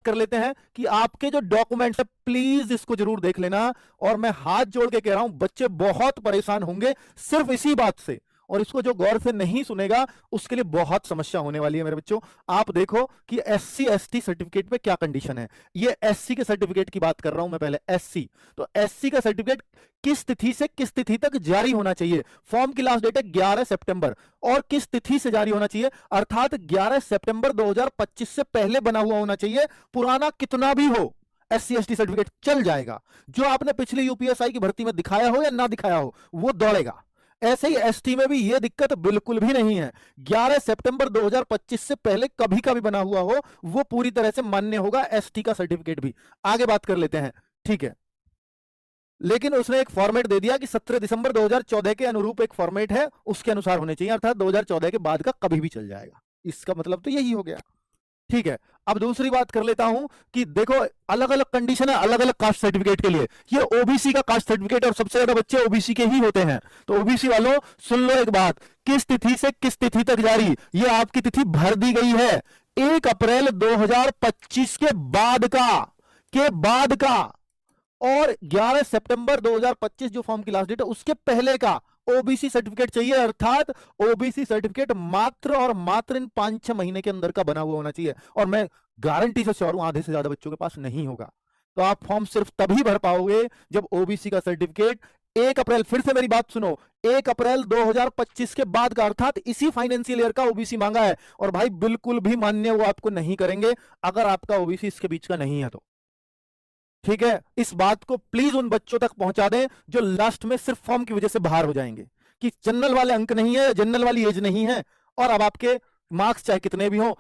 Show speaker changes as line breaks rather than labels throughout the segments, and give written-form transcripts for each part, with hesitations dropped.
कर लेते हैं कि आपके जो डॉक्यूमेंट्स है प्लीज इसको जरूर देख लेना। और मैं हाथ जोड़ के कह रहा हूं, बच्चे बहुत परेशान होंगे सिर्फ इसी बात से, और इसको जो गौर से नहीं सुनेगा उसके लिए बहुत समस्या होने वाली है मेरे बच्चों। आप देखो कि एससी एसटी सर्टिफिकेट में क्या कंडीशन है। ये एससी के सर्टिफिकेट की बात कर रहा हूं मैं पहले, एससी। तो एससी का सर्टिफिकेट किस तिथि से किस तिथि तक जारी होना चाहिए? फॉर्म की लास्ट डेट है 11 सितंबर, और किस तिथि से जारी होना चाहिए? अर्थात 11 सितंबर 2025 से पहले बना हुआ होना चाहिए। पुराना कितना भी हो, एससी एसटी सर्टिफिकेट चल जाएगा। जो आपने पिछली यूपीएसआई की भर्ती में दिखाया हो या ना दिखाया हो, वो दौड़ेगा। ऐसे ही एसटी में भी ये दिक्कत बिल्कुल भी नहीं है। 11 सितंबर 2025 से पहले कभी का भी बना हुआ हो, वो पूरी तरह से मान्य होगा, एसटी का सर्टिफिकेट भी। आगे बात कर लेते हैं, ठीक है। लेकिन उसने एक फॉर्मेट दे दिया कि 17 दिसंबर 2014 के अनुरूप एक फॉर्मेट है, उसके अनुसार होने चाहिए, अर्थात 2014 के बाद का कभी भी चल जाएगा। इसका मतलब तो यही हो गया, ठीक है। अब दूसरी बात कर लेता हूं कि देखो, अलग अलग कंडीशन है अलग अलग कास्ट सर्टिफिकेट के लिए। ये ओबीसी का कास्ट सर्टिफिकेट, और सबसे ज्यादा बच्चे ओबीसी के ही होते हैं। तो ओबीसी वालों सुन लो एक बात, किस तिथि से किस तिथि तक जारी, ये आपकी तिथि भर दी गई है। 1 अप्रैल 2025 के बाद का और 11 सितंबर 2025 जो फॉर्म की लास्ट डेट है उसके पहले का ओबीसी सर्टिफिकेट चाहिए। अर्थात ओबीसी सर्टिफिकेट मात्र और मात्र इन 5-6 महीने के अंदर का बना हुआ होना चाहिए। और मैं गारंटी से श्योर हूं आधे से ज्यादा बच्चों के पास नहीं होगा। तो आप फॉर्म सिर्फ तभी भर पाओगे जब ओबीसी का सर्टिफिकेट 1 अप्रैल, फिर से मेरी बात सुनो, 1 अप्रैल 2025 के बाद का, अर्थात इसी फाइनेंशियल ईयर का ओबीसी मांगा है। और भाई बिल्कुल भी मान्य वो आपको नहीं करेंगे अगर आपका ओबीसी इसके बीच का नहीं है तो, ठीक है। इस बात को प्लीज उन बच्चों तक पहुंचा दें जो लास्ट में सिर्फ फॉर्म की वजह से बाहर हो जाएंगे कि जनरल वाले अंक नहीं है, जनरल वाली एज नहीं है, और अब आपके मार्क्स चाहे कितने भी हो,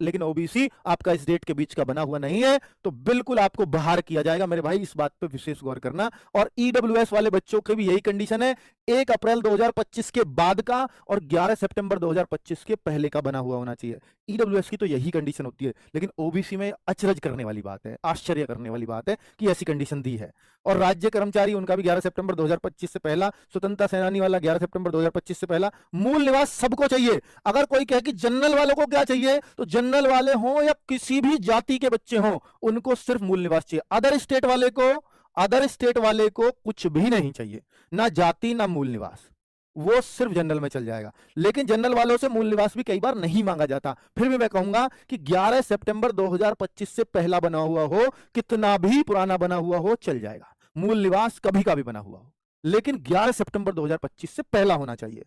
लेकिन ओबीसी आपका इस डेट के बीच का बना हुआ नहीं है, तो बिल्कुल आपको बाहर किया जाएगा। मेरे भाई इस बात पे विशेष गौर करना। और ईडब्ल्यूएस वाले बच्चों के भी यही कंडीशन है, 1 अप्रैल 2025 के बाद का और 11 सितंबर 2025 के पहले का बना हुआ होना चाहिए। ईडब्ल्यूएस की तो यही कंडीशन होती है, लेकिन ओबीसी में अचरज करने वाली बात है, आश्चर्य करने वाली बात है कि ऐसी कंडीशन दी है। और राज्य कर्मचारी उनका भी 11 सितंबर 2025 से पहला, स्वतंत्रता सेनानी वाला 11 सितंबर 2025 से पहला, मूल निवास सबको चाहिए। अगर कोई कहे कि जनरल वालों को क्या चाहिए, तो जनरल वाले हों या किसी भी जाति के बच्चे हों, उनको सिर्फ मूल निवास चाहिए। अदर स्टेट वाले को कुछ भी नहीं चाहिए, ना जाति ना मूल निवास, वो सिर्फ जनरल में चल जाएगा। लेकिन जनरल वालों से मूल निवास भी कई बार नहीं मांगा जाता। फिर भी मैं कहूंगा कि 11 सितंबर 2025 से पहला बना हुआ हो, कितना भी पुराना बना हुआ हो, चल जाएगा। मूल निवास कभी का भी बना हुआ हो, लेकिन 11 सितंबर 2025 से पहला होना चाहिए।